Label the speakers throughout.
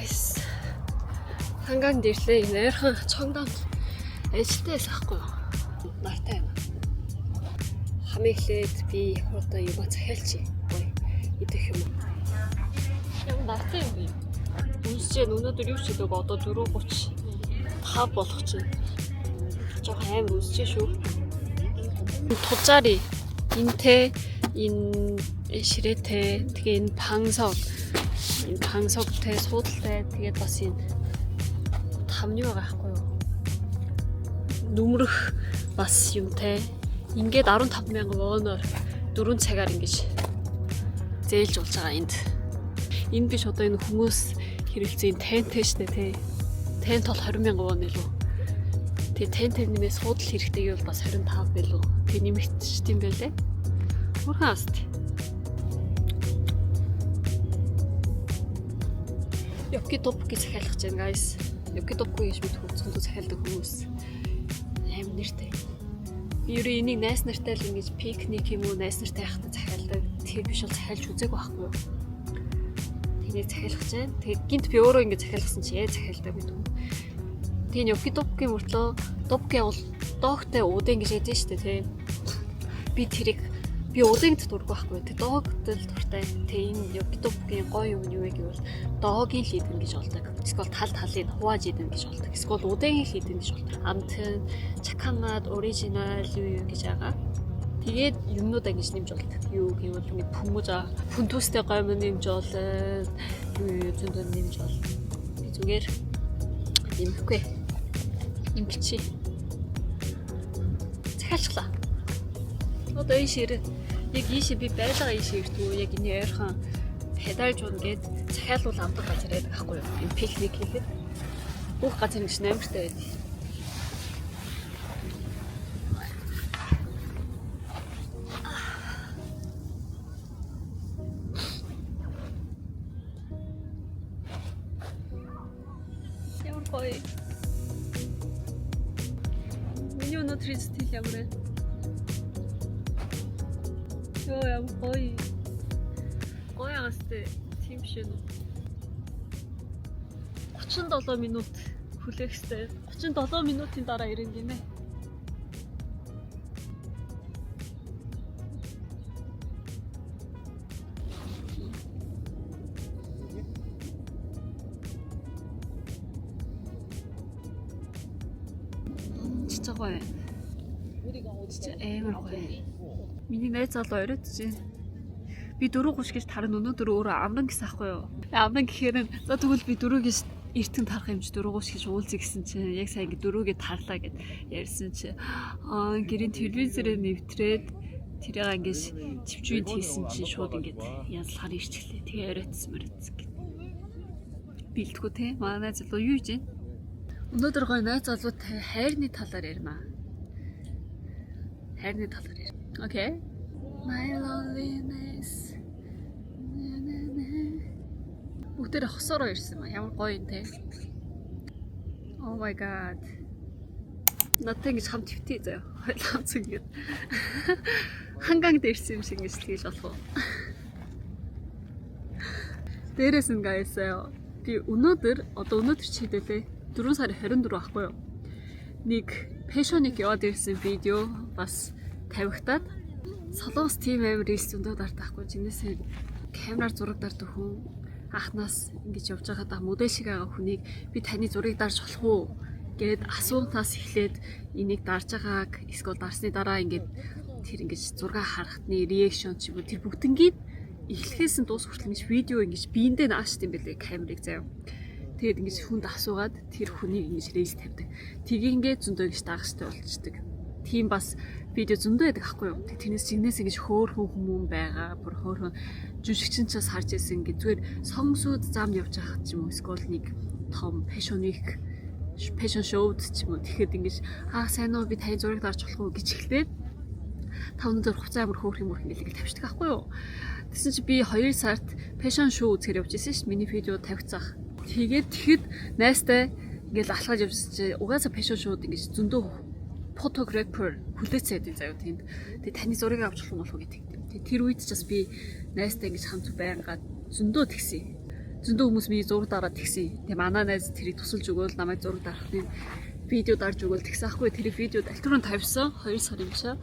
Speaker 1: Guys, 한강 дэрлээ нэрхэн чонгдон ажилтаа байхгүй юу? Нартай юм. Хамиглээд би одоо юм захиалчих. Ой, идэх юм. Яг нартай юм би. Үнсчээ өнөөдөр юу ч хийдэг одоо 4:30 5 болох чинь. Жог аим үнсчээ шүү. Тулжари энтэй энэ ширээтэй тэгээ энэ пансогтэй суудалтай тэгээд бас энэ тамны байгаа байхгүй юу? Нүмрэх бас юмтай. Ингээд 15,000 воноор 4 цагаар ингэж зээлж болж байгаа энд. Энэ биш одоо энэ хүмүүс хэрэглэсэн тенттэй штэ тий. Тент бол 20,000 вон илүү. Тэгээ тенттэй нэмээс суудал хэрэгтэй гэвэл бас 25 билүү. Тэг нэмэгдчих тийм байлээ. Хурхан аст. Yoki topki захиалах гэж байна guys. Yoki topki гэж бид хөлцөндөө захиалдаг хүмүүс аим нэртэй. Би юу энийг найс нартай л ингэж пикник юм уу найс нартай байхдаа захиалдаг. Тэр биш бол захиалж үзээгүй байхгүй юу? Тэнийг захиалах гэж байна. Тэгээд гинт би өөрөө ингэж захиалгасан чи яаж захиалдаг гэдэг юм. Тэгээд Yoki topki мөртлөө topki бол доогтай уудын гэж ядсан шүү дээ тий. Би тэрийг би удаагт дург байхгүй. Тэг доогтэл дуртай. Тэг энэ Yoki topki-ийн гоё юм нь юу вэ гэвэл доогийн л идэн гэж болдог. Эсвэл талын хувааж идэн гэж болдог. Эсвэл удаагийн л идэн гэж болдог. Амтэн, чакамад, оригинал юу гэж байгаа. Тэгээд юмнуудаа ингэж нэмж болдог. Юу гэвэл ингэ пүнтүстэй гоё юм нэмж болоод юу зөндөө нэмж бол. Би зүгээр нэмэхгүй. Ингэчи. Захиалчлаа. Одоо энэ шир яг ийшээ би байлгаа ийшээ иртгүү яг энэ ойрхон педалж уун гээд захиалуул авдаг газар байдаг байхгүй юу? Энэ пикник хийхэд бүх газар ингэж наймартай байдаг. Ямар гоё. Миний өнөөдрийн стил ямар вэ? Йоо ямар гоё. Гоё агастай тийм шин. 37 минут хүлээх хэрэгтэй. 37 минутын дараа ирэн гинэ. 진짜 гоё. 진짜 амар гоё. Миний найз залуу оройд чинь би 4:30 гэж тарна өнөөдөр өөрөө амран гэсэн ахгүй юу? Амран гэхээр за тэгвэл би 4-ээс эртэн тарах юм чи 4:30 гэж уулзъя гэсэн чинь яг сайн ингэ 4-гээ тарлаа гэд ярьсан чи гэрийн телевизээрээ нэвтрээд тэрийг ингэж чивчүүд хийсэн чи шууд ингэ янзлахаар ирчихлээ. Тэгээ оройтсан мөрөцг. Бэлтгүү те манай найз залуу юу хийж байна? Өнөөдөр гоё найз залуутай хайрны талаар ярина. Хайрны талаар ярина. Okay. My loneliness. Бүгдээр хосороо ирсэн ба ямар гоё юм те. Oh my god. Надтай ингэж хамт өвтэй заяа. Хойлоц ингэж. Хангангд ирсэн юм шиг ингэж тэгж болох уу? Дээрээс нь guys би өнөөдөр чи хэдэлээ 4 сарын 24 ахгүй юу? Нэг Passion-ыг яваад ирсэн видео бас тавигтаад солонгос тим амир рилс зөндөө дартахгүй жинээсээ камераар зураг дардаг хүн анхнаас ингэж явж байгаадаа модель шиг байгаа хүнийг би таны зургийг дарж болох уу гэд асуунаас эхлээд энийг дарж байгааг эсвэл дарсны дараа ингээд тэр ингэж зураг харахтны реакшн ч юм уу тэр бүгднгийг эхлэхээс нь дуус хүртэл ингэж видео ингэж биендээ наашд юм бэлээ камерыг заяа. Тэгээд ингэж хүнд асуугаад тэр хүнийг ингэж рилс тавьдаг. Тгийг ингээд зөндөө ингэж дагахтай болчдөг. Тийм бас видео зөндөө байдаг ахгүй юу. Тэрнээс жигнээс ингэж хөөхөн хүмүүн байгаа. Бүр хөөхөн жүжигчин ч бас харж ирсэн ингэ зүгээр сонгосууд зам явж байхад ч юм уу эсвэл нэг том fashion showд ч юм уу тэгэхэд ингэж сайн уу би таны зургийг дарж болох уу гэж эхлээд 5 өндөр хуцаа амар хөөх юм ингэ тавьчихдаг ахгүй юу. Тэсэн чи би 2 сард fashion show үзэхээр явж ирсэн ш. Миний видео тавьцаах. Тэгээд тэгэхэд найстай ингээл алхаж явсан чи угаасаа fashion showд ингэж зөндөө фотографер хүлээцээд заяа тэнд. Тэгээ таны зургийг авч болох юм болов уу гэдэг. Тэр үед ч бас би найстай ингэж хамт байнгаад зөндөө тэгсэн. зөндөө хүмүүс миний зураг дараад тэгсэн. Тэгээ манай найз тэрийг тусалж өгөөл намайг зураг дарахны видео дарж өгөөл тэгсэн ахгүй. Тэр видеод альтурын тавьсан 2 сар юм шиг.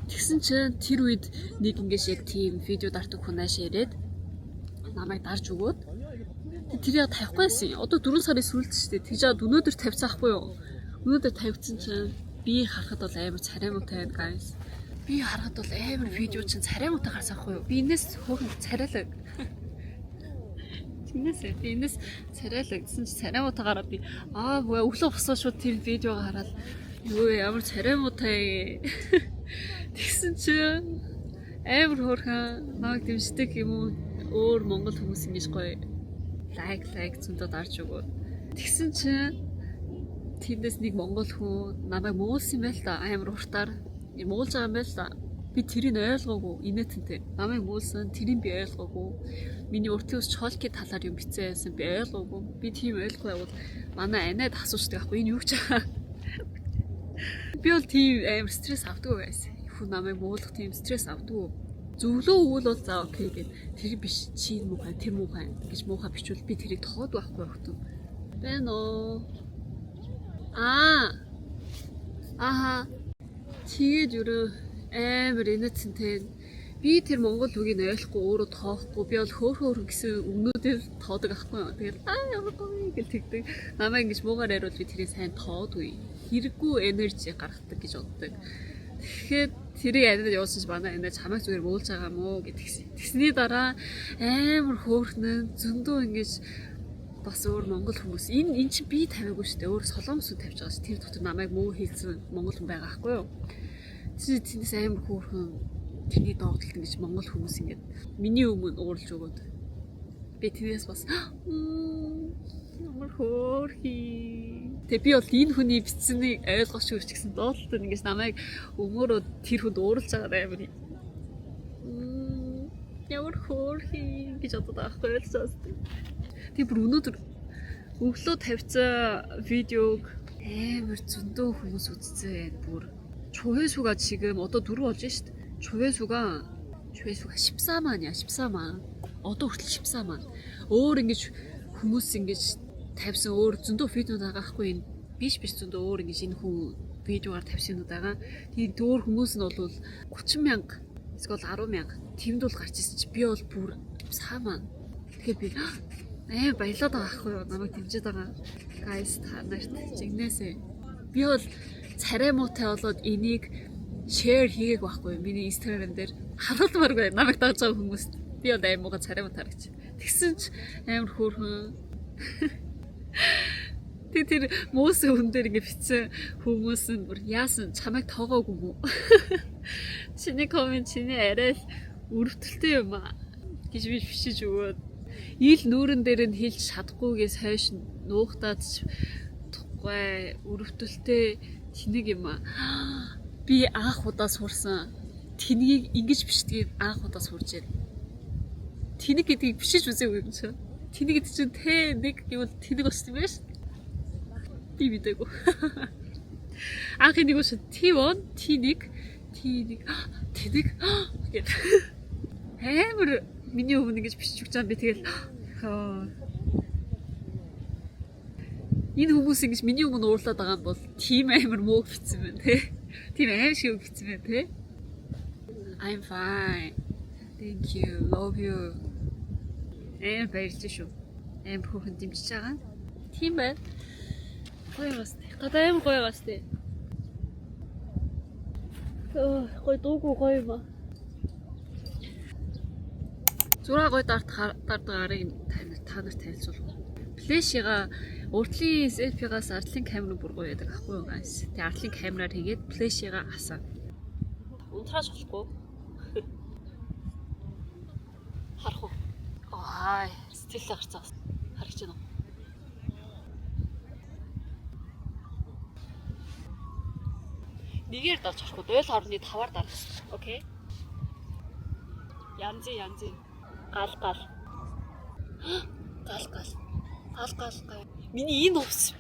Speaker 1: Тэгсэн чинь тэр үед нэг ингэж яг тийм видео дардаг хүн ааш ирээд намайг дарж өгөөд тэр яг тавихгүйсэн. Одоо 4 сарын сүүлд шүү дээ. Тэгж аваад өнөөдөр тавьцаахгүй юу? Өнөөдөр тавьсан чинь би харахад бол амар царай муутай байна guys. Би харахад бол амар видео чинь царай муутай гарсахгүй юу? Би энэс хөөрхөн царайлаг. Тинээсээ би энэс царайлаг гэсэн чи царай муутай гараад би өглөө босоо шууд тэр видеог хараад юу ямар царай муутай тэгсэн чи амар хөөрхөн намайг дэмждэг юм уу? Өөр монгол хүмүүс ингэж гоё лайк зөндөө дарж өгөө. Тэгсэн чи тэндээс нэг монгол хүн намайг муулсан юм байл та амар уртаар муулж байгаа юм байл та. Би тэрийг ойлгоогүй инээдэнтэй. Намайг муулсан тэрийг би ойлгоогүй. Миний уртын ус чолки талаар юм бицээ байсан би ойлгоогүй. Би тийм ойлгохгүй бол манай анаад асуучдаг аахгүй энэ юу гэж байгаа. Би бол тийм амар стресс авдаг байсан. Хүн намайг муулах тийм стресс авдаг. Зөвлөө өгвөл бол за окей гэд тэр биш чи муухай тэр муухай гэж муухай бичвэл би тэрийг тоод байхгүй өгтөн. Байна оо. Тэгээд юу амар инээдсэнтэй. Би тэр монгол үгийг ойлгохгүй өөрөө тоохгүй би бол хөөхөр гэсэн өгнүүдээр тоодог ахгүй юу. Тэгээд ямар гоё гэл тэгдэг. Намайг ингэж муугаар яриул би тэрийг сайн тоодгүй. Хэрэггүй энержи гаргадаг гэж боддог. Тэгэхээр тэрийг яриад явуулсан ч манай энэ чамайг зүгээр муулж байгаа мó гэдгийгсэн. Тэгсний дараа амар хөөхнөн зөндөө ингэж бас өөр монгол хүмүүс энэ чи би тавиагүй шүү дээ. Өөр солонгос хүн тавьж байгаа ш. Тэр дотор намайг муу хийсэн монгол хүн байгаа байхгүй юу. Тэндээс амар хөөрхөн тэрний доогдолт ингэж монгол хүмүүс ингэж миний өмнө уурлж өгөөд би тэрээс бас ямар хөөрхий. Тэгээ би бол энэ хүний бичсэнийг ойлгооч гэж гэсэн доотлолт ингэж намайг өмөрөө тэр хүнд уурлж байгаа амар ямар хөөрхий гэж бодоод байгаа байхгүй ойлгосон. Тэгээ бүр өнөөдөр өглөө тавьсан видеог амар зөндөө хүмүүс үзсэн бүр 조회수가 지금 어떤 들어왔지? 조회수가 14만이야. 14만. 어떤 хүртэл 14만. өөр ингэж хүмүүс ингэж тавьсан өөр зөндөө видео дагаахгүй энэ биш зөндөө өөр ингэж энэ хүн видеогаар тавьсан юм дагаа. Тэгээд өөр хүмүүс нь бол 30,000 эсвэл 10,000 тэмд бол гарч ирсэн чи би бол бүр саамаа. Тэгэхээр би баялаад байгаа ахгүй юу? Намайг дэмжиж байгаа. Guys та нарт жигнэсээ. Би бол царай муутай болоод энийг share хийгээг байхгүй миний Instagram дээр харуулмааргүй намайг дагж байгаа хүмүүс би бол амар муугаа царай муутай гэж. Тэгсэн ч амар хөөрхөн. Тэр муусын хүн дээр ингэ бичсэн хүмүүс нь бүр яасан чамайг тоогоогүй мүү? Чиний коммент чиний арай л өрөвдөлттэй юм аа гэж би бичиж өгөөд ил нүүрэн дээр нь хэлж чадахгүйгээс хойш нуугтаад тугай өрөвдөлттэй тэнэг юм аа. Би анх удаа сурсан. Тэнийг ингэж бичдгийг анх удаа сурж байна. Тэнэг гэдгийг бичиж үзээгүй юм чи. Тэнэг гэдэг чинь Т1 гэвэл тэнэг болсон юм байна шүү. Би мэдээгүй. Анх энийг ш T1, T1 тэнэг гэд. Амар миний өмнө ингэж бичиж өгч байгаа би тэгэл энэ хүмүүс ингэж миний өмнө уурлаад байгаа юм бол тийм амар муу бичсэн байна те. Тийм аим шиг бичсэн байна те. I'm fine. Thank you. Love you. баярлалаа шүү. Амар хөөрхөн дэмжиж байгаа. Тийм байна. Гоё бас. Гадаа амар гоё бас те. Гоё дуугүй гоё юм аа. Зураг гоё дардаг арыг та нарт танилцуулах. Флешига уртлын селфигаас ардлын камер бүр гоё яадаг ахгүй юу guys. Тэгээ ардлын камераар хийгээд флешига асаа. Унтрааж болохгүй. Харах уу? Сэтгэл гарцаа. Харагч байна уу? Нэгээр дарж харахгүй 0.5-аар дарах. Окей. янзи. Гал. Миний энэ ус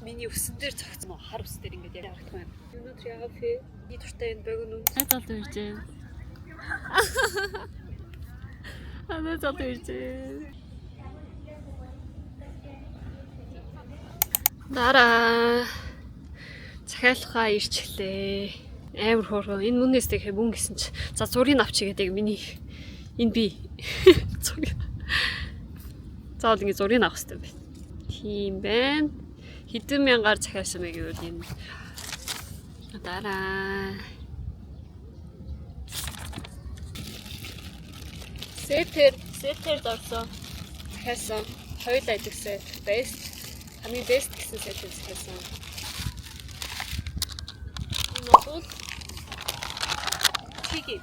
Speaker 1: миний өсөн дээр цогцсон хар ус дээр ингэж ярих юм. Өнөөдөр яагаад би дуртай энэ богино цаалт ирж байна. Анаа цаалт ирж байна. Дараа захиалгаа ирчихлээ. Амар хөөрхөн. Энэ мөнөөс тэгэхээр мөн гэсэн чи. За зургийг авчи гэдэг миний энэ би зургийг. Заавал ингэ зургийг авах хэрэгтэй байна. Тийм байна. Хэдэн мянгаар захиалсан бэ гэвэл энэ. Дараа. Сетер дорсон. Захиалсан. Хоёул ажигсаа best. Хамгийн best гэсэн сетер захиалсан. Энэ бол 튀김.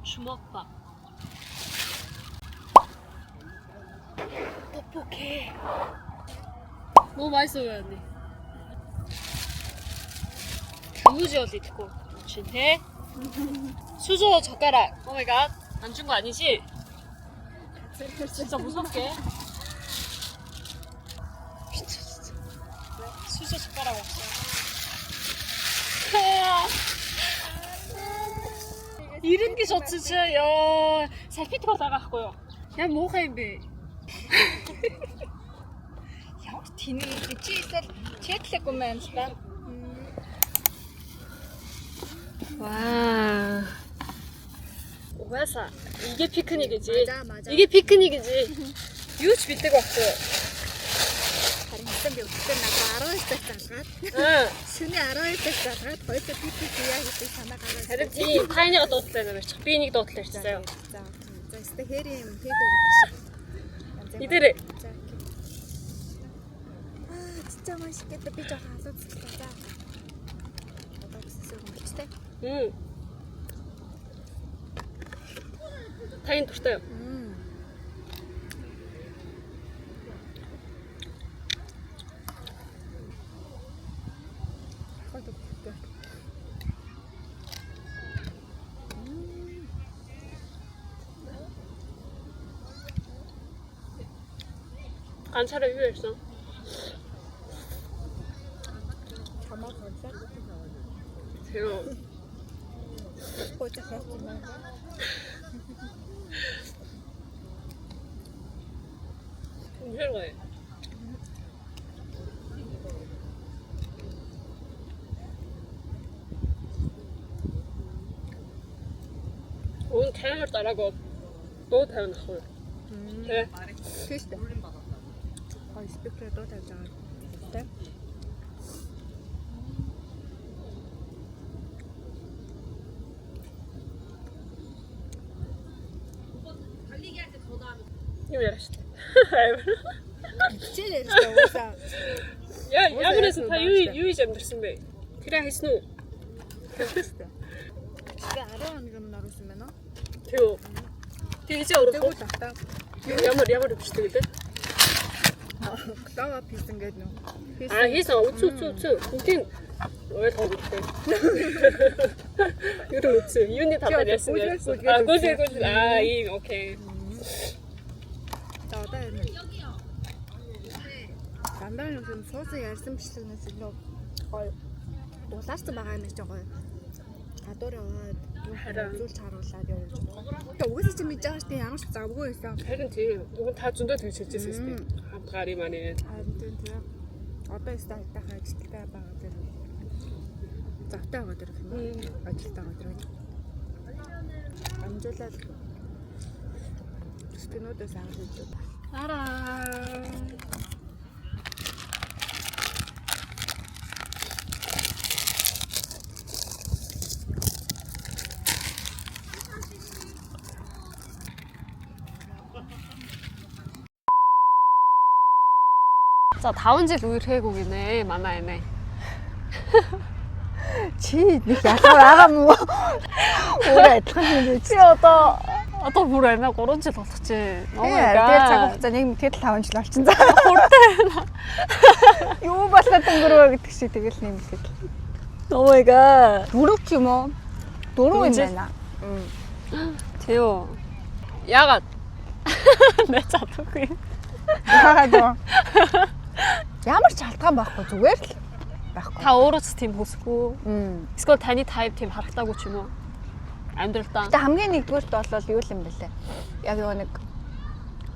Speaker 1: 주먹밥. 떡볶이. 너무 맛있어요, 언니. 단무지 어디 있고, 진해? 수저 젓가락. 오 마이 갓. 안 준 거 아니지? 진짜 무섭게. 진짜. 수저 젓가락 없어. 이런 게 좋지, 야. 살피트 거다가 하고요. 야, 뭐가 임비?
Speaker 2: Ямар тэнийг чи эсвэл чеклэхгүй юм л да.
Speaker 1: 와. 오가사. 이게 피크닉이지.
Speaker 2: 맞아.
Speaker 1: 이게 피크닉이지. 유치 밑대고 왔어요.
Speaker 2: Харин хэсэн би өчтөр надад 12 цаг залгаад.
Speaker 1: 응.
Speaker 2: Шөнийн 12 цаг залгаад хоёулаа пипи яа гэдэг санаа гараад.
Speaker 1: 다른 팀 타이니가 떴다는 거죠. 비닉 떴다 했어요.
Speaker 2: За өстө хэри юм хийх үү.
Speaker 1: 이들을
Speaker 2: За. 진짜 맛있겠다. би жоохон халуузлаа. Одоо гэсэн юм болчтой.
Speaker 1: 응. 타인 떴어요. 관찰을 위해서.
Speaker 2: Чамаа концерт.
Speaker 1: 대요.
Speaker 2: Хөөж хайсан.
Speaker 1: 괜찮아요. 오늘 태양을 따라고 또 태양 나고요. 네.
Speaker 2: Тэст. Ой, спикер доо тавьж байгаа. Тэ.
Speaker 1: 이거 열었어.
Speaker 2: Чи ярьсан уусаа.
Speaker 1: 야근에서 다 유의점 됐습니다. 그래 했노.
Speaker 2: Тэст. Би 10 хоног өмнө оруулсан байна уу?
Speaker 1: 대요. 되게 이제 어렵고.
Speaker 2: Тэгвэл тахтаа.
Speaker 1: ямар өвчтэй гэдэг.
Speaker 2: Клава писэн гэдэг нөө.
Speaker 1: 아, хийсэн үцүү. Бүгдийн ой тоглолтой. 이거 үцүү. юуны талаар ярьсан бэ? Гүйл. Ийм окей.
Speaker 2: За одоо юм. Дандаа юм суусан ярьсан бичлэгнээс илүү гоё. Дулаарсан байгаа юм чинь гоё. Гадуур яваад зүйлж харуулад явуулж байгаа. Тэгээ угсаа чи мэдж байгаа шүү дээ ямар ч завгүй байсан.
Speaker 1: харин тийм. Уг нь та зөндөө тэгж хэлжсэн юм шүү дээ. Хамтгаарийн маань.
Speaker 2: Харин тийм. Одоо өстой хайтаахаа ажилттай байгаа дэр. Завтай байгаа дэр юм. Ажилттай байгаа дэр. Амжуулаад стенодос аваад.
Speaker 1: 알아. 자, 다운지 우유회국이네, 만화에네.
Speaker 2: Чи нэг ялгаа байгаа мó? Өөрөө адилхан юм
Speaker 1: чи одоо бүр амиа 3 жил болгочих.
Speaker 2: дээр цаг хугацаа нэг тэгэл 5 жил болчихсон. За. Юу болоод өнгөрөө гэдэг шиг тэгэл нэмэлт.
Speaker 1: Oh my god.
Speaker 2: 4 ч юм уу? 4 юм байна.
Speaker 1: 재요. 야가 내 자두기.
Speaker 2: Яагаад ямар ч шалтгаан байхгүй зүгээр л байхгүй.
Speaker 1: 다 오로치 팀 보스고. эсвэл таны тайп 팀 харагдаагүй ч юм уу? Амьдралдаа.
Speaker 2: Гэтэ хамгийн нэгдүгээрт бол юу юм бэлээ? Яг нэг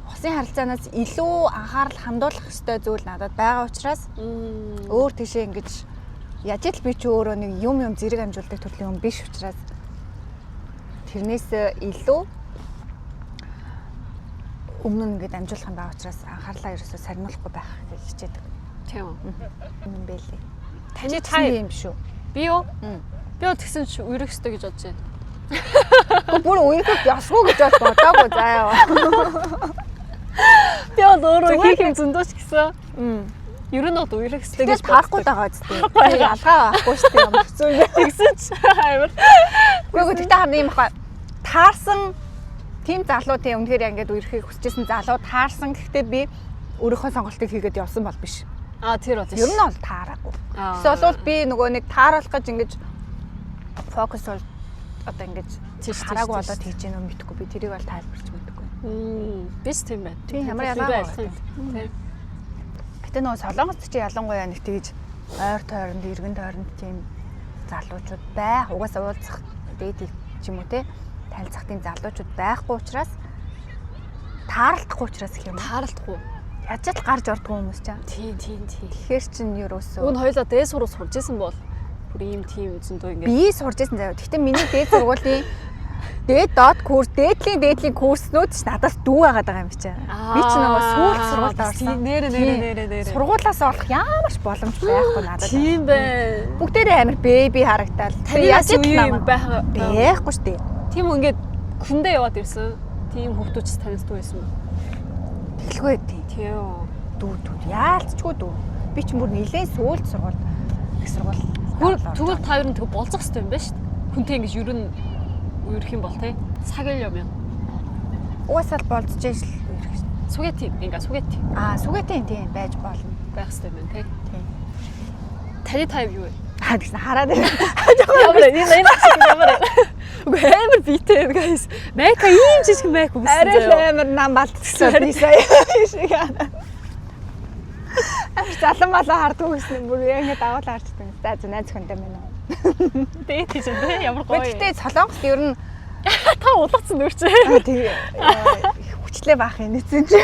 Speaker 2: Усын харилцаанаас илүү анхаарал хандуулах ёстой зүйл надад байгаа учраас өөр тийшээ ингэж яаж л би ч өөрөө нэг юм зэрэг амжуулдаг төрлийн юм биш учраас тэрнээс илүү өмнө нь ингэж амжуулах юм байгаа учраас анхаарлаа ерөөсөө сарниулахгүй байх гэж хичээдэг.
Speaker 1: Тийм үү.
Speaker 2: Юм бэлээ.
Speaker 1: Таны та
Speaker 2: юм шүү.
Speaker 1: би юу? Би тэгсэн чи үерэх ёстой гэж бодож байна.
Speaker 2: Гэхдээ бүр үерхэх ёсгүй гэж бодоогүй заяа.
Speaker 1: Би өөрөө хийх юм зөндөөч гэсэн. Ер нь одоо үерэх ёстой гэж
Speaker 2: таарахгүй байгаа зү. Ялгаа байхгүй шүү дээ. Ямар хэцүү юм бэ?
Speaker 1: Тэгсэн чи амар.
Speaker 2: Гэхдээ тэгтээ харна юм баха. Таарсан тийм залуу тийм үнэхээр ингээд үерхийг хүсчихсэн залуу таарсан. Гэхдээ би өөрийнхөө сонголтыг хийгээд явсан бол биш.
Speaker 1: Тэр бол
Speaker 2: ер нь бол таараагүй. Эсвэл бол би нөгөө нэг тааруулах гэж ингэж фокус бол одоо ингэж хараагүй болоод хийж гэнэ үү мэдэхгүй. Би тэрийг бол тайлбарч мэдэхгүй.
Speaker 1: Биш тийм байна.
Speaker 2: Тийм ямар ялгаа. Гэтэ нөгөө солонгост чи ялангуяа нэг тэгж ойр тойронд, иргэн тойронд тийм залуучууд байх. Угаасаа уулзах дээд ч юм уу те танилцах тийм залуучууд байхгүй учраас таарлахгүй учраас гэх юм.
Speaker 1: Таарлахгүй.
Speaker 2: Яаж ч гарч ордгоо хүмүүс чам.
Speaker 1: Тийм.
Speaker 2: Тэгэхээр чин ерөөсөө.
Speaker 1: Уг нь хоёлаа дээд сургууль сурж исэн бол бүр ийм тийм зөндөө ингэ.
Speaker 2: Би сурж исэн заяа. Гэхдээ миний дээд сургуулийн дээд доод курс, дээдлийн курснууд ч надаас дүү байгаад байгаа юм чи. Би ч нөгөө сүүлд сургуульд орсон.
Speaker 1: Нэрэ.
Speaker 2: Сургуулиас олох ямар ч боломж байхгүй надад.
Speaker 1: Тийм бай.
Speaker 2: Бүгдээрээ амар бэби харагдал.
Speaker 1: Яаж юм
Speaker 2: байхгүй шүү дээ.
Speaker 1: Тийм ингээд хүндээ яваад ирсэн. Тийм хүүхдүүч таньд дүү байсан ба.
Speaker 2: Тэглгүй тийм. Дүү яалцчгүй дүү. Би ч бүр нэлээд сүүлд сургууль их сургууль.
Speaker 1: Тэгвэл та ер нь тэг болцох хэрэгтэй юм байна шүү дээ. Хүнтэй ингэж ер нь үерх юм бол те. Сагэл юм.
Speaker 2: Уусаал болцож ижил үерх.
Speaker 1: Сугати ингээ сугати.
Speaker 2: Сугати тийм байж болно.
Speaker 1: Байх хэрэгтэй юм те. Тийм. Таны тайв юу вэ?
Speaker 2: Тэгсэн хараад байна.
Speaker 1: Ямар Үгүй амар битэй guys. Майка ийм жижиг майк үгүйсэн заяа.
Speaker 2: Арай амар нам балтчихсан би сая. Залан малаа хардгүй гэсэн бүр яг ингэ даваалаа харчихсан. За найз хүнтэй мэн үү.
Speaker 1: Дээд тийч энэ ямар гоё.
Speaker 2: Гэхдээ Солонгост ер нь
Speaker 1: та улгацсан нүрчээ.
Speaker 2: Тэгээ хүчлээ баах юм нэцэн чи.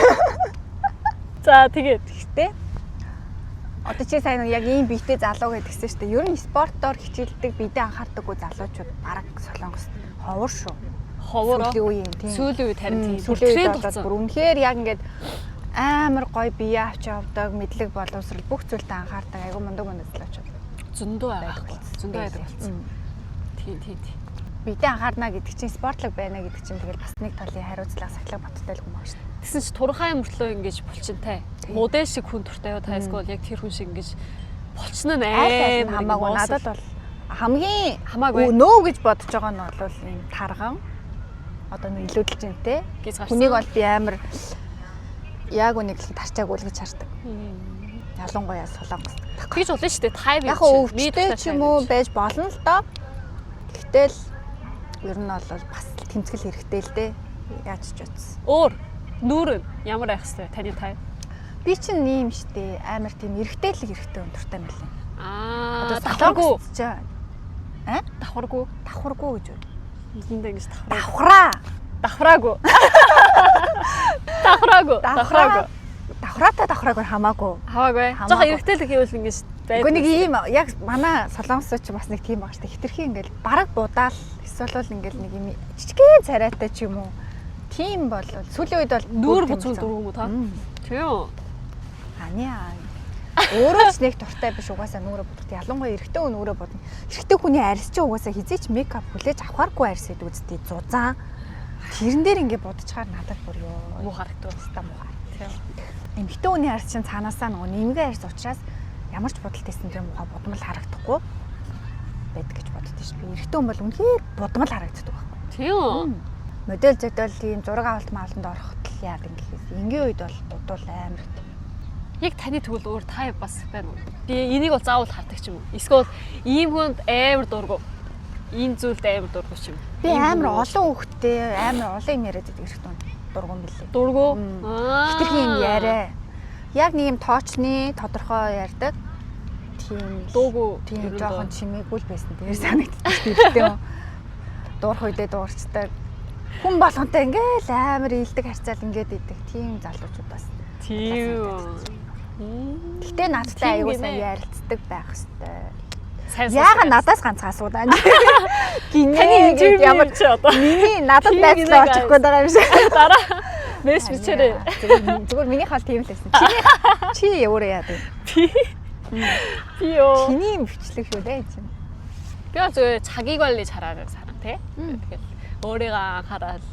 Speaker 1: За тэгээд
Speaker 2: гэхдээ одоо чи сайн яг ийм биетэй залуу гэдгсэн шүү дээ. Ер нь спортоор хичээлдэг, биедээ анхаардаггүй залуучууд бараг Солонгост ховор шүү.
Speaker 1: Ховор
Speaker 2: үеийн тийм.
Speaker 1: Сүүлийн үед харин тийм
Speaker 2: тренд болсон. Бүр үнэхээр яг ингээд амар гоё бие авч явдаг, мэдлэг боловсрал бүх зүйлтэй анхаардаг. Айгу мундаг залуучууд.
Speaker 1: Зөндөө байдаг болсон. Тийм.
Speaker 2: Биедээ анхаарна гэдэг чинь спортлог байна гэдэг чинь тэгэл бас нэг талын хариуцлага сахилга баттай л юм байна шүү дээ.
Speaker 1: Тэгсэн чи турхай мөртлөө ингэж булчинтай. Модель шиг хүн туртай юу тайсгүй яг тэр хүн шиг ингэж булчин нь амар
Speaker 2: хамаагүй надад бол хамгийн
Speaker 1: хамаагүй
Speaker 2: нөө гэж бодож байгаа нь бол юм тарган одоо нэг илүүдэлж юмтэй. Хүнийг бол би амар яг үнийг л тарчаагүй л гэж хардаг. Ялангуяа Солонгос.
Speaker 1: Тэгж болно шүү дээ. Тайв
Speaker 2: яг өвчтэй ч юм уу байж болно л доо. Гэтэл ер нь бол бас тэмцэл хэрэгтэй л дээ. Яаж ч утсан.
Speaker 1: Өөр нүүр ямар байх вэ таны тайв?
Speaker 2: Би чинь ийм штэ амар тийм эргэтэй өндөртэй юм байна.
Speaker 1: Одоо давхаргүй.
Speaker 2: Давхаргүй гэж үү?
Speaker 1: Эндээ ингэж
Speaker 2: давхраагүй. Давхраагүй хамаагүй.
Speaker 1: Жохоо эргэтэй л хийвэл ингэж
Speaker 2: байдаг. Гэхдээ нэг ийм яг манай солонгосч бас нэг тийм баг штэ. Хитрхи ингээл бараг будаал эсвэл бол ингээл нэг юм жижигхэн царайтай ч юм уу. Тийм бол сүүлийн үед бол
Speaker 1: нүүр буцуул дургуу та. Тийм.
Speaker 2: Өөрөө ч нэг дуртай биш угаасаа нүрэ бодох. Ялангуяа эрэгтэй хүн нүрэ бодно. Эрэгтэй хүний арьс чи угаасаа хизээч мейкап хүлээж авахааргүй арьс гэдэг үстэй зузаан. Тэрэн дээр ингээ бодчихаар надад бүр юу
Speaker 1: муу харагддаг
Speaker 2: баста муу. Тийм. Эмэгтэй хүний арьс чинь цаанаасаа нөгөө нэмгэн арьс учраас ямар ч бодолтойсэн тэр муухай будмал харагдахгүй байдаг гэж боддоо шүү. Би эрэгтэй хүн бол үнэхээр будмал харагддаг байхгүй.
Speaker 1: Тийм.
Speaker 2: Модель зөдөл ийм зураг авалт мааланд ороход л яг ингэхээс энгийн үед бол будуул амар.
Speaker 1: Яг таны тэгвэл өөр тайв бас байна уу? Би энийг бол заавал хардаг ч юм уу? Эсвэл ийм хүнд амар дургу. Ийм зүйлд амар дургу ч юм.
Speaker 2: Би амар олон хүүхдтэй амар олон юм яриад байдаг хэрэгтэй дургуун билээ.
Speaker 1: Дургу?
Speaker 2: Хитрхи юм яриа. Яг нэг юм тоочны тодорхой ярьдаг. Тийм
Speaker 1: дуугүй.
Speaker 2: Тийм жоохон чимээгүй л байсан. Тэгээ санагддаг шүү дээ. Дуурах үедээ дуурчдаг. Хүн болгонтэй ингээл амар ийдэг харьцаал ингээд идэг тийм залуучууд бас.
Speaker 1: Тийм.
Speaker 2: Гэтэ надтай
Speaker 1: Тийм
Speaker 2: аягүй
Speaker 1: гинэ.
Speaker 2: сайн ярилцдаг байх хэвээр.
Speaker 1: Сайн
Speaker 2: Яагаад надаас ганцхан асуудаа.
Speaker 1: Таны
Speaker 2: Гинэ
Speaker 1: интервью
Speaker 2: ямар
Speaker 1: чи одоо
Speaker 2: миний надад
Speaker 1: Тийм
Speaker 2: байцлаа
Speaker 1: гинэ,
Speaker 2: очихгүй байгаа юм шиг.
Speaker 1: дараа мессеж бичээрэй.
Speaker 2: Зүгээр минийх бол тийм л байсан. Чи өөрөө яа вэ?
Speaker 1: Би ёо.
Speaker 2: Чиний бичлэг шүү дээ чинь.
Speaker 1: Би зөв цагийг 관리 잘하는 사람 тий. Тэгэхээр өөрийгөө анхаарал.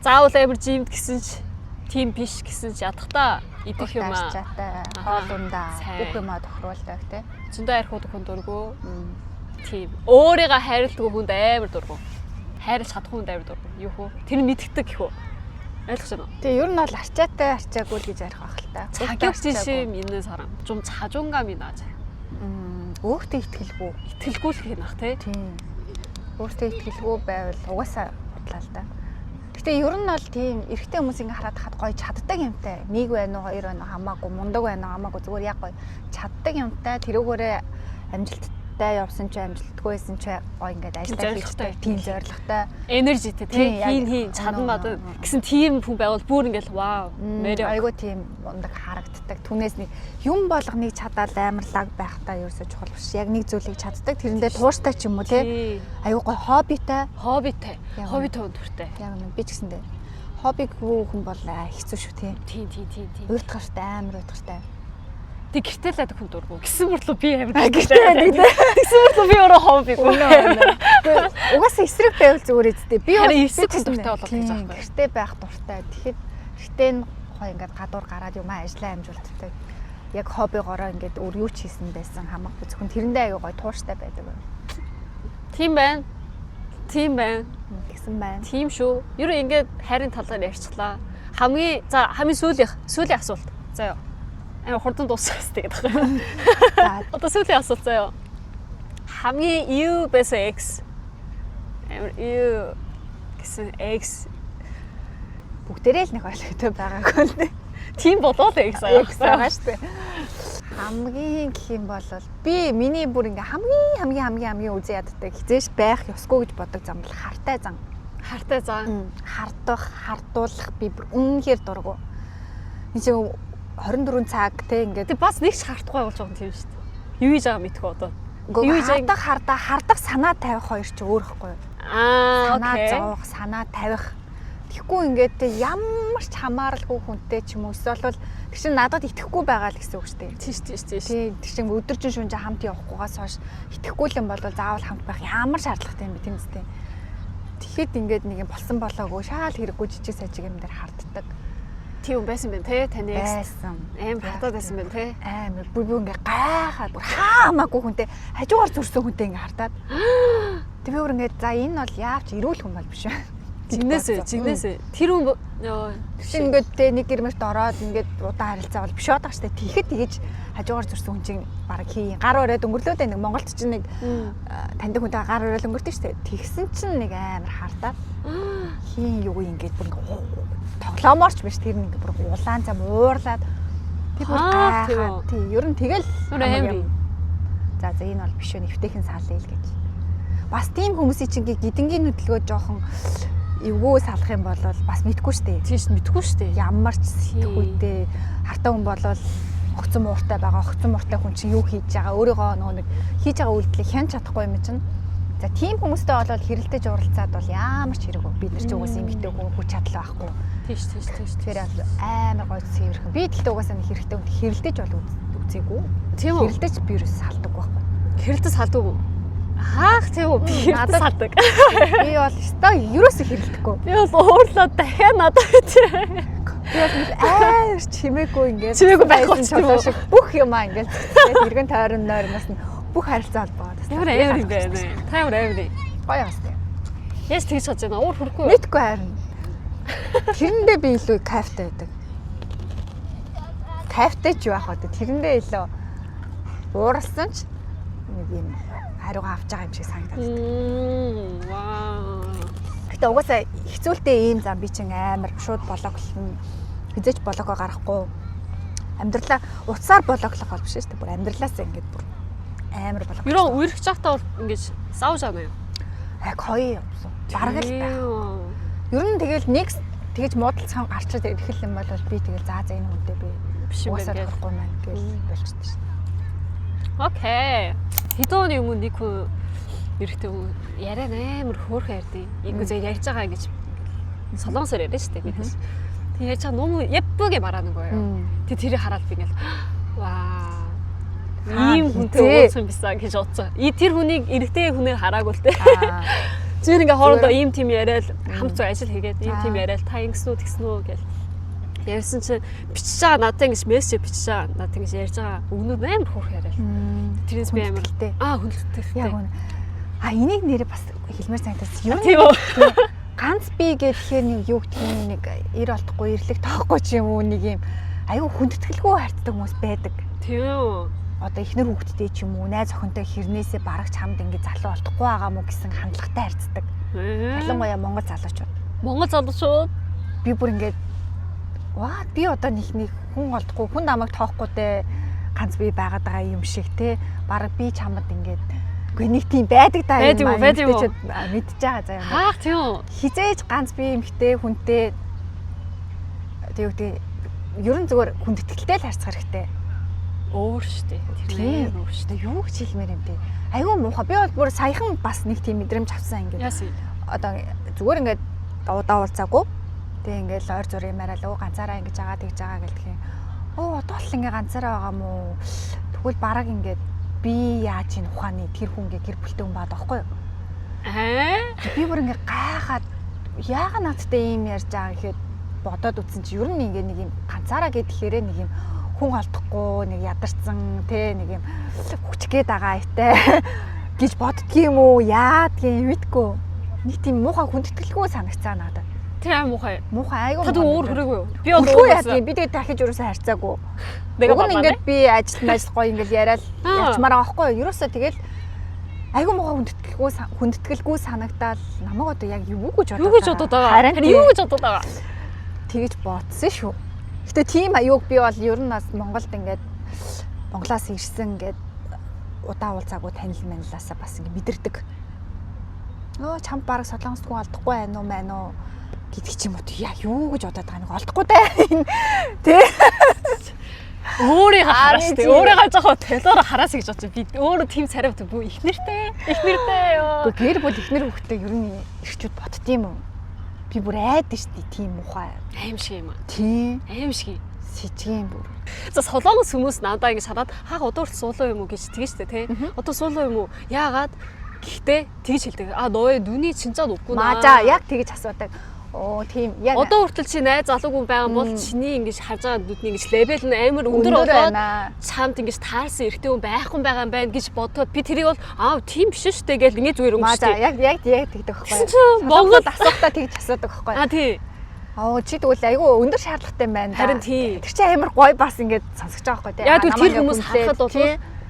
Speaker 1: Заавал амар жимд гэсэн ч тийм биш гэсэн ч ядахта идэх юм аа.
Speaker 2: Чатай, хоолундаа
Speaker 1: сайн.
Speaker 2: бүх юмаа тохируулдаг тий.
Speaker 1: Зөндөө ярих хүн дурггүй. Тийм. Өөрийгөө хайрладаг хүнд амар дурггүй. Хайрлах чадах хүнд амар дурггүй. Юу хөө? Тэр мэддэг гэх үү? Ойлгож байна уу?
Speaker 2: Тэгээ ер нь бол арчаатай арчаагүй л гэж ярих байх л та.
Speaker 1: 자격지심 있는 사람. 좀 자존감이 낮아요.
Speaker 2: Өөртөө итгэлгүй.
Speaker 1: итгэлгүй л хийнах тий.
Speaker 2: Тийм. Өөртөө итгэлгүй байвал угаасаа бодлоо л да. Гэтэ ер нь бол тийм эрэгтэй хүмүүс ингээ хараад хад гоё чаддаг юмтай. Нэг байна уу, хоёр байна уу хамаагүй, мундаг байна уу хамаагүй зүгээр яг гоё чаддаг юмтай тэрүүгээрээ амжилттай явсан ч амжилтгүй байсан ч гоё ингээд ажиллаж хийдэг. Тийм зоригтой.
Speaker 1: Энержитэй тий. Хийн чадмад гэсэн тийм хүн байвал бүр ингээл вау. Мэрэ.
Speaker 2: Айгуу тийм мундаг харагддаг. Түүнээс нэг юм болгоныг чадаад амар лаг байхтаа ерөөсө чухал биш. Яг нэг зүйлийг чаддаг. Тэрэндээ тууштай ч юм уу тий. Айгуу гоё хоббитай.
Speaker 1: Хоббитэй өндөртэй.
Speaker 2: Яг нэг би ч гэсэндээ хоббигүй хүн бол хэцүү шүү тий.
Speaker 1: Тийм.
Speaker 2: Уйтгартай амар уйтгартай.
Speaker 1: Тэг гэртэл лаад хүн дурггүй. Гисэн мөртлөө би амар
Speaker 2: Гэртэл
Speaker 1: гисэн мөртлөө би өөрөө хоббигүй.
Speaker 2: Угаасаа эсрэг байвал зүгээр эцтэй. Би
Speaker 1: харин эсрэг хүн дуртай болоод гэж байгаа байхгүй.
Speaker 2: Гэртээ байх дуртай. Тэгэхэд гэртээ нь гоё ингээд гадуур гараад юм ажиллаа амжуулдаг. Яг хоббигоороо ингээд өөр юу ч хийсэн байсан хамаагүй зөвхөн тэрэндээ аягүй гоё тууштай байдаг.
Speaker 1: Тийм байна.
Speaker 2: Тэгсэн байна.
Speaker 1: Тийм шүү. Ер нь ингээд хайрын талаар ярьчихлаа. Хамгийн сүүлийн асуулт. За ёо. Амар хурдан дуусах хэрэгтэй гэдэг байна.
Speaker 2: За
Speaker 1: Одоо сүүлийн асуулт заяа. Хамгийн юу байсан X? Амар юу гэсэн X
Speaker 2: бүгдээрээ л нэг ойлгохтой байгаагүй л дээ.
Speaker 1: тийм болоо л X
Speaker 2: байгаа шүү дээ. Хамгийн гэх юм бол миний бүр ингээ хамгийн үзэн яддаг хизээш байх ёсгүй гэж боддог зам бол хартай зам.
Speaker 1: Хартай заа.
Speaker 2: Хардуулах би бүр үнэхээр дургу. Энд чинь 24 цаг те ингээд
Speaker 1: Тэг бас нэг ч хартахгүй болж байгаа юм тийм шүү дээ. Юу хийж байгаа мэдгүй одоо.
Speaker 2: хардах санаа тавих хоёр ч өөр ихгүй. Санаа зовох, санаа тавих. Тэгэхгүй ингээд ямар ч хамааралгүй хүнтэй ч юм уу эсвэл бол тэг чин надад итгэхгүй байгаа л гэсэн үг шүү дээ.
Speaker 1: Тийш.
Speaker 2: Тэг чин өдөржин шүнжээ хамт явахгүйгаас хойш итгэхгүй л юм бол заавал хамт байх ямар шаардлагатай юм бэ тийм үстэй. Тэгэхэд ингээд нэг юм болсон болоогүй шаал хэрэггүй жижиг сажиг юм дээр харддаг.
Speaker 1: Тийм байсан байх те таны
Speaker 2: байсан.
Speaker 1: Амар хатаад байсан байх те.
Speaker 2: Амар бүр ингээ гайхаад бүр хаамаагүй хүнтэй хажуугаар зүрсэн хүнтэй ингээ хардаад. Тэг би бүр ингээ за энэ бол яавч ирүүл хүн бол биш байна.
Speaker 1: Жигнэсээ. Тэр хүн
Speaker 2: Тэгсэн ингээд тэ нэг гэрмэрт ороод ингээд удаан харилцаа бол биш байгаа штэ. Тэгэхэд тэгэж хажуугаар зүрсэн хүн чинь баг хий гар өрөөд өнгөрлөөд нэг Монголд чинь нэг таньдаг хүнтэй гар өрөөл өнгөрдөг штэ. Тэгсэн чинь нэг амар хардаад хийн юу ингээд бүр тоглооморч биш тэр нэг бүр улаан зам уурлаад тэр бүр гайхаад тий ер нь тэгэл
Speaker 1: амар.
Speaker 2: За энэ бол биш үү нэвтэйхэн салъя л гэж. Бас тийм хүмүүсийн чинь гидэнгийн хөдөлгөөн жоохон эвгүй салах юм бол бас мэдгүй штэ.
Speaker 1: Тийш мэдгүй штэ.
Speaker 2: Ямар ч сэтгүүтэй хартаа хүн бол огцон мууртай байгаа. Огцон мууртай хүн чинь юу хийж байгаа өөрийгөө нөгөө нэг хийж байгаа үйлдэлийг хянч чадахгүй юм чинь. За тийм хүмүүстэй бол хэрэлдэж уралцаад бол ямар ч хэрэггүй. Бид нар ч угаасаа эмгтэй хүн хүч чадал байхгүй.
Speaker 1: Тийш.
Speaker 2: Тэгэхээр амар гоё цэвэрхэн. Би тэгтээ угаасаа нэг хэрэгтэй хүн хэрэлдэж бол үзээгүй.
Speaker 1: Тийм үү?
Speaker 2: Хэрэлдэж би ерөөс салдаг байхгүй.
Speaker 1: Хэрэлдэж салдаг уу? Хаах тийм үү? Би надад салдаг.
Speaker 2: Би бол өстой ерөөсөө хэрэлдэхгүй.
Speaker 1: Би бол уурлаад дахиад надад
Speaker 2: Би бол амар чимээгүй ингээд
Speaker 1: байхгүй ч юм уу.
Speaker 2: Бүх юмаа ингээд эргэн тойрон нойрноос нь бүх харилцаа холбоод.
Speaker 1: Ямар амар юм бэ? Та ямар амар юм?
Speaker 2: Гоё бастай.
Speaker 1: Яаж тэгж чадж байна? Уур хүрэхгүй юу?
Speaker 2: Мэдгүй харин. Тэрэндээ би илүү кайфтай байдаг. Кайфтай ч байх одоо тэрэндээ илүү ууралсан ч нэг юм хариугаа авч байгаа юм шиг санагдаад.
Speaker 1: Вау.
Speaker 2: Гэтэ угаасаа хэцүүлтэй ийм зам би чинь амар шууд блоглоно. Хизээч блогоо гаргахгүй. Амьдралаа утсаар блоглох бол биш шүү дээ. Бүр амьдралаасаа ингээд бүр амар блог.
Speaker 1: Юу үерх чахтаа бол ингэж савж байгаа юм.
Speaker 2: Яг хоёр юмсан. Бараг л байх. Ер нь тэгэл нэг тэгэж муудалцсан гарчаад ирэх юм бол би тэгэл за энэ хүнтэй би
Speaker 1: биш юм
Speaker 2: уусаад
Speaker 1: байна.
Speaker 2: болохгүй маань гэж болчихсон шүү дээ.
Speaker 1: Окей. Хэдэн оны өмнө нэг хүн эрэхтэй яриа амар хөөрхөн ярьдیں۔ Ингүү зөв ярьж байгаа гэж солонгосоор яриа шүү дээ бидээс. Тэг ярьж байгаа ному 예쁘게 말하는 거예요. Тэг тэрийг хараад би ингээл ваа. Ийм хүнтэй уулзсан байсан гэж бодсон. Тэр хүнийг эрэхтэй хүнээр хараагүй л дээ. Зүгээр ингээ хоорондоо ийм тийм яриад хамт зүй ажил хийгээд ийм тийм яриад та ингэсэн үү тэгсэн үү гэж ярьсан чинь бичиж байгаа надад ингэж мессеж бичиж байгаа надад ингэж ярьж байгаа өгнүүд амар хөөрхөн яриа. Тэрнээс би амар хүндлэлтэй.
Speaker 2: Яг үнэ. Энийг нэрээ бас хэлмээр санагдаж. Юу
Speaker 1: тийм үү?
Speaker 2: Ганц би гэхээр нэг юу гэх юм нэг ир олдохгүй ирлэг тоохгүй ч юм уу нэг юм аюу хүндэтгэлгүй хайрцдаг хүмүүс байдаг.
Speaker 1: Тийм үү?
Speaker 2: Одоо ихнэр хүүхдтэй ч юм уу найз охинтой хэрнээсээ бараг чамд ингэ залуу олдохгүй байгаа мó гэсэн хандлагатай хайрцдаг. Ялангуяа Монгол залуучууд.
Speaker 1: Монгол залуучууд
Speaker 2: Би бүр ингэ ваа би одоо нэг хүн олдохгүй хүн намайг тоохгүй дээ ганц би байгаад байгаа юм шиг те бараг би чамд ингэ үгүй нэг тийм байдаг даа юм мэдчихэж байгаа заяа.
Speaker 1: Хаах тийм үү?
Speaker 2: Хизээж ганц би эмхтэй хүнтэй тэг ер нь зүгээр хүндэтгэлтэй л харьцах хэрэгтэй.
Speaker 1: Өөр штэ. Тэр өөр штэ.
Speaker 2: Юу гэж хэлмээр юм бэ? Айгүй муухай. Би бол бүр саяхан бас нэг тийм мэдрэмж авсан ингэ.
Speaker 1: Яасан?
Speaker 2: Одоо зүгээр ингээд удаа уулзаагүй. Тэг ингээд ойр зургийн мараад өө ганцаараа ингэж байгаа тэгж байгаа гэлтэх юм. Одоо л ингээ ганцаараа байгаа мó. Тэгвэл бараг ингээд би яаж ийн ухааны тэр хүнгээ гэр бүлтэй хүн баад аахгүй юу? Би бүр ингээ гайхаад яагаад надтай ийм ярьж байгаа гэхэд бодоод үзсэн чи ер нь ингээ нэг юм ганцаараа гэдэхээрээ нэг юм хүн олдохгүй нэг ядарсан те нэг юм хүчгээд байгаа айтай гэж боддгийм үү яадгийн мэдгүй нэг тийм муухай хүндэтгэлгүй санагцаа надад.
Speaker 1: Тэр аим муухай.
Speaker 2: Муухай айгүй.
Speaker 1: Та өөр хүрээгүй юу?
Speaker 2: Би бол яадгийн би тэгээд дахиж өрөөсөө харьцаагүй. Нэг ингээд би ажил гоё ингээд яриад явчмаар байгаа байхгүй юу? Ерөөсөө тэгэл айгүй муухай хүндэтгэлгүй санагдаад намайг одоо яг юу гэж
Speaker 1: бодоод байгаа. Харин юу гэж бодоод байгаа?
Speaker 2: Тэгэж бодсон шүү. Гэтэ тийм аюуг би бол ер нь бас Монголд ингээд Монголоос ирсэн ингээд удаа уулзаагүй танил манлаасаа бас ингээд мэдэрдэг. Чамд бараг солонгос хүн олдохгүй байна уу мэн үү гэдэг ч юм уу. Яа юу гэж бодоод байгаа нэг олдохгүй даа. Тэ.
Speaker 1: Өөрийг хараа штэ. Өөрийгөө жоохон телоор хараас гэж бодчих. Би өөрөө тийм царайвд бүү их нэртэй ёо.
Speaker 2: Гэр бүл ихнэр хүүхдээ ер нь ирчүүд боддtiin юм уу? Би бүр айд штэ тийм мухай.
Speaker 1: Аим шиг юм аа.
Speaker 2: Тийм.
Speaker 1: Аим шиг.
Speaker 2: Сэжгийн бүр.
Speaker 1: За солонгос хүмүүс надаа ингэж хараад хаах удуурт суулаа юм уу гэж тэгэж штэ тий. Одоо суулаа юм уу? Яагаад? Гэхдээ тэгж хэлдэг. Нөө нүний чинцаад үгүй наа.
Speaker 2: Маажа яг тэгж асуудаг. Тийм яг
Speaker 1: одоо хүртэл чи найз залуугүй байгаа бол чиний ингэж харж байгаа нүдний ингэж левел нь амар өндөр болоод чамд ингэж таарсан эрэгтэй хүн байхгүй байгаа юм байна гэж бодоод би тэрийг бол тийм биш шүү дээ гэж ингэ зүгээр өнгөстэй.
Speaker 2: Яг тэгдэг байхгүй. Монгол асуултаа тэгж асуудаг байхгүй.
Speaker 1: Тий.
Speaker 2: Чи тэгвэл айгүй өндөр шаардлагатай юм байна.
Speaker 1: Харин тий.
Speaker 2: Тэр чи амар гоё бас ингэж сонсож байгаа байхгүй тий.
Speaker 1: Яг тэр хүмүүс харахад бол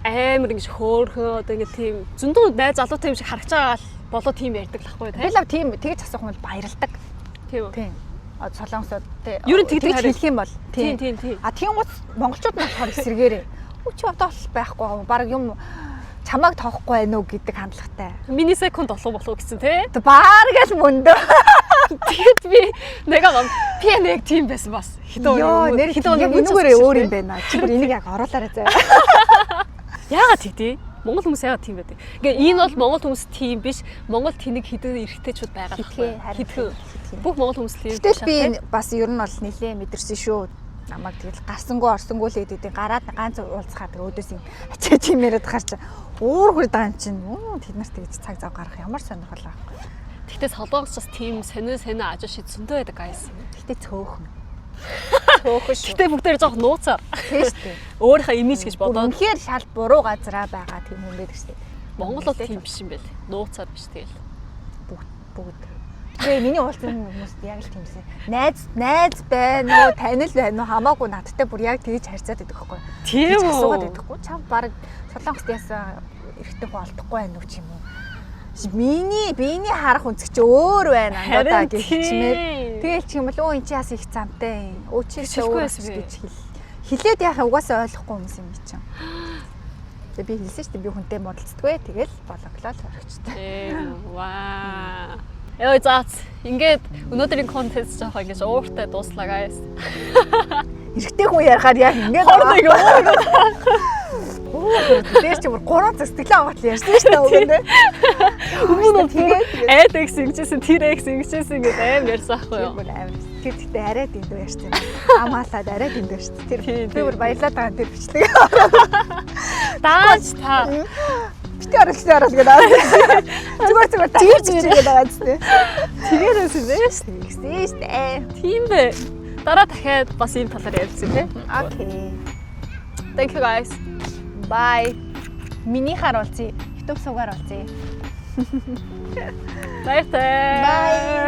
Speaker 1: амар ингэж хөөрхөн одоо ингэ тийм зөндөө найз залуутай юм шиг харагч байгаа болоо тийм ярьдаг л байхгүй тий.
Speaker 2: Би л тийм тэгж асуух юм бол баярлдаг. Тийм. Солонгосод тий.
Speaker 1: Ер нь тэгж
Speaker 2: хэлэх юм бол
Speaker 1: тийм.
Speaker 2: Тийм гол монголчууд нь болохоор эсэргээрээ. Чи одоо л байхгүй юм. Бараг юм чамааг тоохгүй байна уу гэдэг хандлагатай.
Speaker 1: Миний секунд болов гэсэн тий.
Speaker 2: Бараг л мөндөө.
Speaker 1: Тэгэд би нэг тийм байсан бас.
Speaker 2: Йоо нэр энэгээр өөр юм байна. Чи бүр энийг яг оруулаарай заа.
Speaker 1: Яагаад тэгтээ? Монгол хүмүүс яагаад тийм байдаг? Ингээ энэ бол монгол хүмүүс тийм биш. Монгол тэнэг хідэн эрэгтэйчүүд байгаа байхгүй. Хідэн. Бүх монгол хүмүүс тийм.
Speaker 2: Гэтэл би бас ер нь бол нэлээ мэдэрсэн шүү. Намайг тэгэл гарсангүй орсонгүй л гэдэг гараад ганц уулзахад өөдөөс юм ачаач юм яриад гарч уур хүрээд байгаа юм чинь. Тэд нарт тэгж цаг зав гаргах ямар сонирхол байхгүй.
Speaker 1: Гэхдээ солонгос бас тийм сонио ажиж зөндөө байдаг гайс.
Speaker 2: Гэхдээ цөөхөн.
Speaker 1: Гэтэ бүгдээр жоох нууцаар.
Speaker 2: Тийм шүү дээ.
Speaker 1: Өөрийнхөө имиж гэж бодоод.
Speaker 2: Үнэхээр шал буруу газараа байгаа тийм хүн байдаг шүү дээ.
Speaker 1: Монгол бол тийм биш юм байл. Нууцаар биш тэгэл.
Speaker 2: Бүгд. Тэгээ миний уулзсан хүмүүст яг л тиймсэн. Найз байна уу, танил байна уу хамаагүй надтай бүр яг тэгж харьцаад байдаг байхгүй.
Speaker 1: Тийм үү.
Speaker 2: Асуугаад байдаггүй. Чам баг солонгост яасан эрэгтэй хүн олдохгүй байна уу ч юм уу. Биений харах үнцэг чи өөр байна надаа гэж хичмээр. Тэгэл чи юм бол энэ чи яас их замтай. Өөчөөсөө гэж хэлээд яхаа угаасаа ойлгохгүй хүмүүс юм чинь. Тэгээ би хэлсэн шүү дээ би хүнтэй модалцдаггүй. Тэгэл бологлоо л орчихтой.
Speaker 1: Ваа. Яа заац. Ингээд өнөөдрийн контент жоохоо ингэж ууртай дууслаа guys.
Speaker 2: Эрэгтэй хүн ярихаар яг ингээд
Speaker 1: Хордог юу?
Speaker 2: дээр чи бүр 3 цаг сэтгэлээ аваад ярьсан шүү дээ өгөөндөө.
Speaker 1: Өмнө нь айдекс ингэжсэн, тэрекс ингэжсэн гэдэг аим ярьсан байхгүй юу?
Speaker 2: Бүр амар. Тэр гэхдээ арай дэндүү ярьсан. Амаалаад арай дэндүү шүү дээ. Тэр бүр баялаад байгаа тэр бичлэг.
Speaker 1: Дааж та.
Speaker 2: Бити оролцоороо гэдэг. Зүгээр дахиж чигээр байгаа зү.
Speaker 1: Тэгээрээс нээс
Speaker 2: Тэгсэн шүү дээ.
Speaker 1: тийм бэ. Дараа дахиад бас ийм талаар ярьсан тий.
Speaker 2: Окей.
Speaker 1: Thank you guys.
Speaker 2: Bye. Миний харуулъя. YouTube суугаар олзъя.
Speaker 1: Bye.
Speaker 2: Bye.